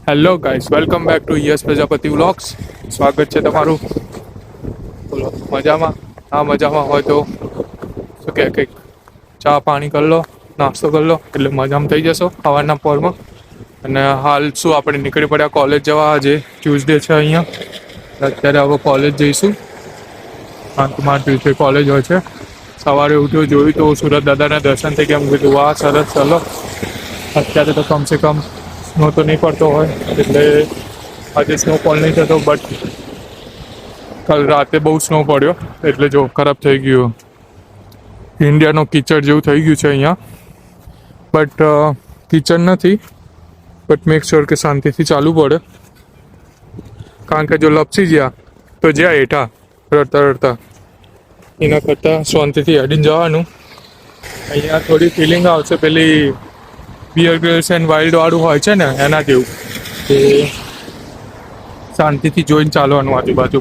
Hello guys, welcome back to yes Prajapati vlogs. સ્વાગત છે તમારું. બોલો, મજામાં? હા, મજામાં હોય તો શું કે કંઈક ચા પાણી કરી લો, નાસ્તો કરી લો એટલે મજામાં થઈ જશો સવારના પોરમાં. અને હાલ શું આપણે નીકળી પડ્યા કોલેજ જવા. આજે ટ્યુઝડે છે અહીંયા. અત્યારે હવે કોલેજ જઈશું. મારા ટ્યુઝડે કોલેજ હોય છે. સવારે ઉઠ્યું, જોયું તો સુરત દાદાના દર્શન થઈ ગયા. કીધું વાહ સરસ, ચલો. અત્યારે તો કમસે કમ સ્નો તો નહીં પડતો હોય એટલે આજે સ્નોફોલ નહીં થતો, બટ કાલ રાતે બહુ સ્નો પડ્યો એટલે જો ખરાબ થઈ ગયું. ઇન્ડિયાનો કિચડ જેવું થઈ ગયું છે અહીંયા. બટ કિચડ નથી, બટ મેક શ્યોર કે શાંતિથી ચાલવું પડે. કારણ કે જો લપસી ગયા તો જ્યાં હેઠા રડતા રડતા, એના કરતાં શાંતિથી હેડીને જવાનું. અહીંયા થોડી ફિલિંગ આવશે પેલી બિયર ગ્રિલ્સ એન્ડ વાઇલ્ડ વાળું હોય છે ને એના જેવું, કે શાંતિથી જોઈને ચાલવાનું આજુબાજુ.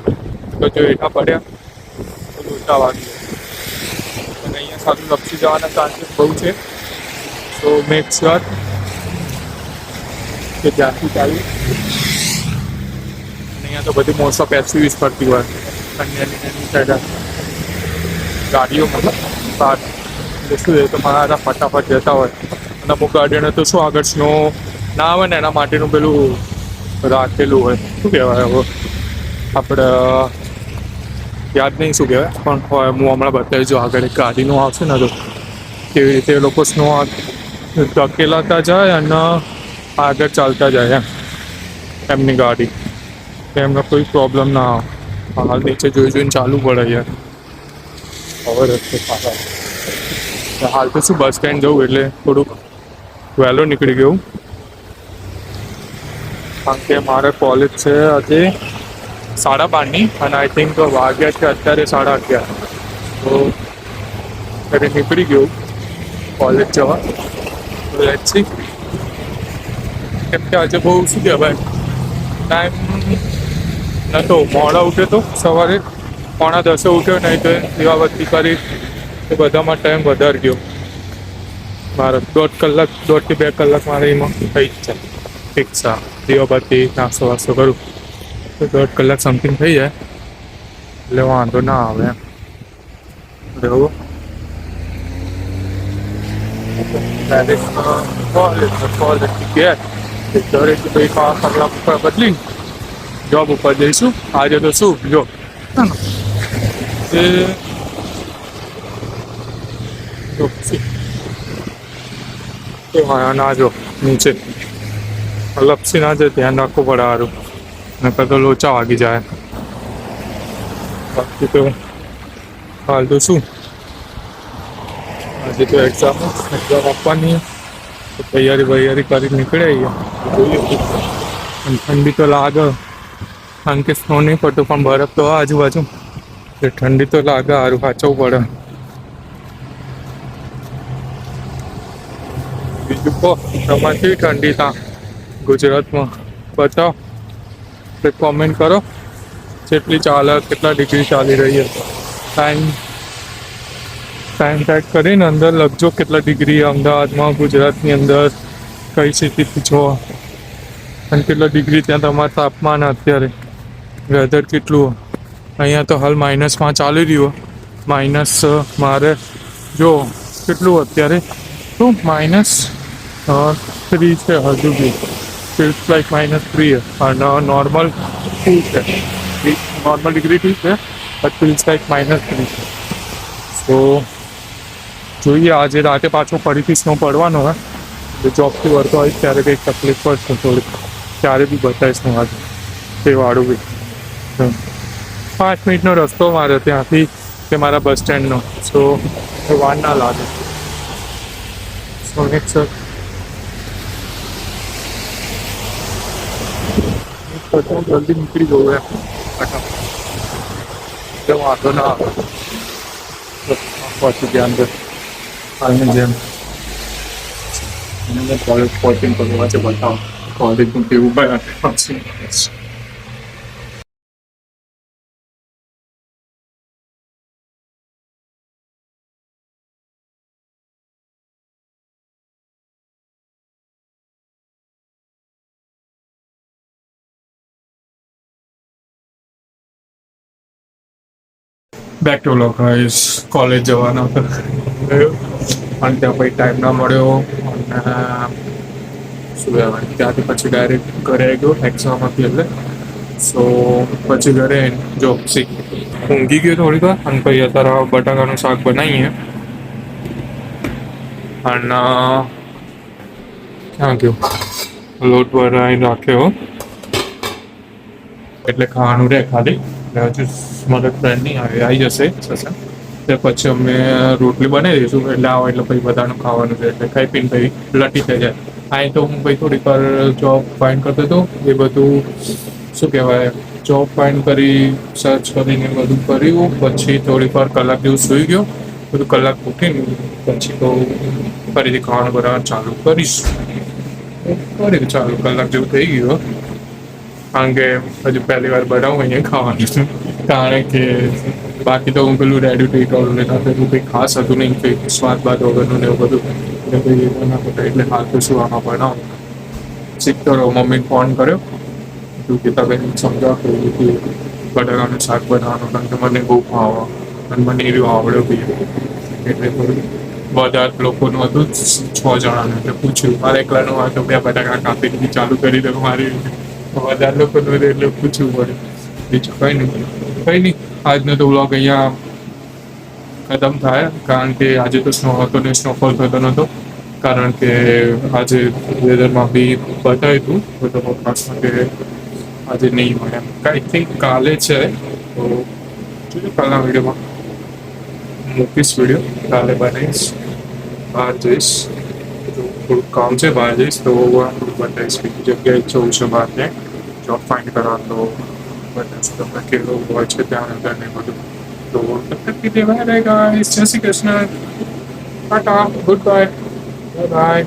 તો જો હેઠા પડ્યા તો લોચા વાગી જાય અને અહીંયા સારું લપસી જવાના ચાન્સીસ બહુ છે. તો મેક શ્યોર કે જ્યાંથી ચાલી. અહીંયા તો બધી મોસ્ટ ઓફ એસયુવીઝ ફરતી હોય અન્ય સાઈડ ગાડીઓ, મતલબ કાર. એટલે શું છે તો મારા ફટાફટ જતા હોય. અને અમુક ગાડીઓને તો શું આગળ સ્નો ના આવે ને એના માટેનું પેલું રાખેલું હોય. શું કહેવાય હવે આપણે યાદ નહીં શું કહેવાય, પણ હોય. હું હમણાં બતાવીશ. જો આગળ એક ગાડીનું આવશે ને તો કેવી રીતે એ લોકો સ્નો ધકેલાતા જાય અને આગળ ચાલતા જાય એમની ગાડી. એમને કોઈ પ્રોબ્લેમ ના આવે. હાલ નીચે જોઈ જોઈને ચાલવું પડે યાર. હવે રસ્તે પાછા હાલ તો શું બસ સ્ટેન્ડ જવું એટલે થોડુંક વહેલો નીકળી ગયું. કારણ કે મારે કોલેજ છે આજે 12:30ની અને આઈ થિંક વાગ્યા છે અત્યારે 11:30. તો ત્યારે નીકળી ગયું કોલેજ જવા. Let's see. કેમ કે આજે બહુ શું કહેવાય ટાઈમ નહોતો. મોડા ઉઠ્યો તો સવારે 9:45 ઉઠ્યો, નહીં તો દીવાબત્તી કરી એ બધામાં ટાઈમ વધારી ગયો મારે. 1.5 કલાક, 1.5 થી 2 કલાક મારે એમાં થઈ જ જાય. રિક્ષા, દીવાબત્તી, નાસ્તો વાસ્તો કરું તો 1.5 કલાક સમથિંગ થઈ જાય. એટલે વાંધો ના આવે એમ. બરાબર. કોલેજથી ગયા દરેક 2 કલાક ઉપર બદલી જોબ ઉપર જઈશું. આજે તો શું જો ના જો નીચે લપસી ના જાય, ધ્યાન રાખવું પડે સારું. નકર તો લોચા વાગી જાય. બાકી તો હાલ તો શું આજે તો એક્ઝામ આપવાની, તૈયારી કરી નીકળે. જોઈએ અને ઠંડી તો લાગે. કારણ કે સ્નો નહીં પડતો પણ બરફ તો આજુબાજુ એટલે ઠંડી તો લાગે. સારું સાચવવું પડે. બીજું કહો, તમારે કેવી ઠંડી ત્યાં ગુજરાતમાં? બતાવો, કોમેન્ટ કરો. કેટલી ચાલે, કેટલા ડિગ્રી ચાલી રહી છે. ટાઈમ ટાઈપ કરીને અંદર લખજો કેટલા ડિગ્રી અમદાવાદમાં, ગુજરાતની અંદર કઈ સિટી છો અને કેટલા ડિગ્રી ત્યાં તમારું તાપમાન અત્યારે, વેધર કેટલું. અહીંયા તો હાલ -5 ચાલી રહ્યું. માઇનસ મારે જો કેટલું અત્યારે તો -3 છે હજુ બી. ફીલ્સ લાઈક -3 અને નોર્મલ 2 છે. નોર્મલ ડિગ્રી 2 છે, બટ ફીલ્સ લાઈક -3 છે. તો જોઈએ આજે રાતે પાછો ફરીથી સ્નો પડવાનો હોય. જોબથી વળતો હોય ત્યારે કંઈક તકલીફ પડશે થોડીક. ત્યારે બી બતાવીશ હું આજે તે વાળું બી. 5 મિનિટનો રસ્તો મારે ત્યાંથી કે મારા બસ સ્ટેન્ડનો. સો વાર ના લાગે. સો નેક્સ્ટ સર જલ્દી નીકળી જવું એમ એટલે વાંધો ના આવે. પછી ત્યાં અંદર હાલની જેમ કોલેજ પહોંચીને પછી વચ્ચે બતાવો કોલેજનું કેવું પછી back to vlog guys. College જવાનો હતો અને ત્યાં પછી ટાઈમ ના મળ્યો અને શું કહેવાય ત્યાંથી પછી ડાયરેક્ટ ઘરે આવી ગયો એક્ઝામ હતી એટલે. સો પછી ઘરે જો ઊંઘી ગયો થોડીક વાર અને પછી અત્યારે બટાકાનું શાક બનાવીએ અને ક્યાં ગયો લોટ વરાઈને રાખ્યો એટલે ખાવાનું રહે ખાલી. હજુ મારો ફ્રેન્ડ નહીં આવે, આવી જશે સસા તે પછી અમે રોટલી બનાવી દઈશું એટલે આવો એટલે પછી બધાનું ખાવાનું છે એટલે ખાઈ પીને પછી લટી થઈ જાય. અહીં તો હું ભાઈ થોડીક વાર જોબ ફાઇન્ડ કરતો હતો એ બધું શું કહેવાય જોબ ફાઇન્ડ કરી સર્ચ કરીને બધું કર્યું પછી થોડીક વાર કલાક જેવું સૂઈ ગયો. બધું કલાક ઉઠીને પછી તો ફરીથી ખાવાનું બનાવવાનું ચાલુ કરીશ. ફરીથી ચાલુ કલાક જેવું થઈ ગયું કારણ કે હજુ પહેલી વાર બનાવું અહીંયા ખાવાનું કારણ કે બાકી તો હું પેલું રેડી ટુ ઇટ ઓર્ડર લેતા પેલું કંઈ ખાસ હતું નહીં કંઈક સ્વાદ બાદ વગરનું ને એવું બધું એટલે કંઈ ના પડે એટલે હાલ તો શું આમાં બનાવું શીખતો રહ્યો. મમ્મીને ફોન કર્યો તું ગીતાબેન સમજાવ કે બટાકાનું શાક બનાવવાનું કારણ કે મને બહુ ભાવ અને મને એવું આવડ્યો બી એટલે થોડું વધારે લોકોનું હતું 6 જણાનું એટલે પૂછ્યું મારે એકલાનું હોય તો 2 બટાકા કાપીને ચાલુ કરી દઉં મારી વધારે લોકોનું એટલે પૂછવું પડે બીજું કંઈ નહીં. આજનો તો વ્લોગ અહીંયા ખતમ થાય કારણ કે આજે તો સ્નો હતો ને સ્નોફોલ થતો નહોતો કારણ કે આજે વેધરમાં બી બતાવ્યું હતું તો પોડકાસ્ટમાં કે આજે નહીં મળે એમ આઈ થિંક કાલે છે તો જોજો કાલના વિડીયોમાં મૂકીશ વિડીયો કાલે બનાવીશ. બહાર જઈશ તો થોડુંક કામ છે બહાર જઈશ તો થોડું બતાવીશ બીજી જગ્યાએ જવું છે બહાર ક્યાંય જોબ ફાઇન્ડ કરવા તો બતાવીશ તમને કેવું હોય છે ત્યાં અંદર ને બધું. તો તબ તક કે लिए बाय बाय गाइस. जय Shri Krishna. Tata. Goodbye. Bye bye.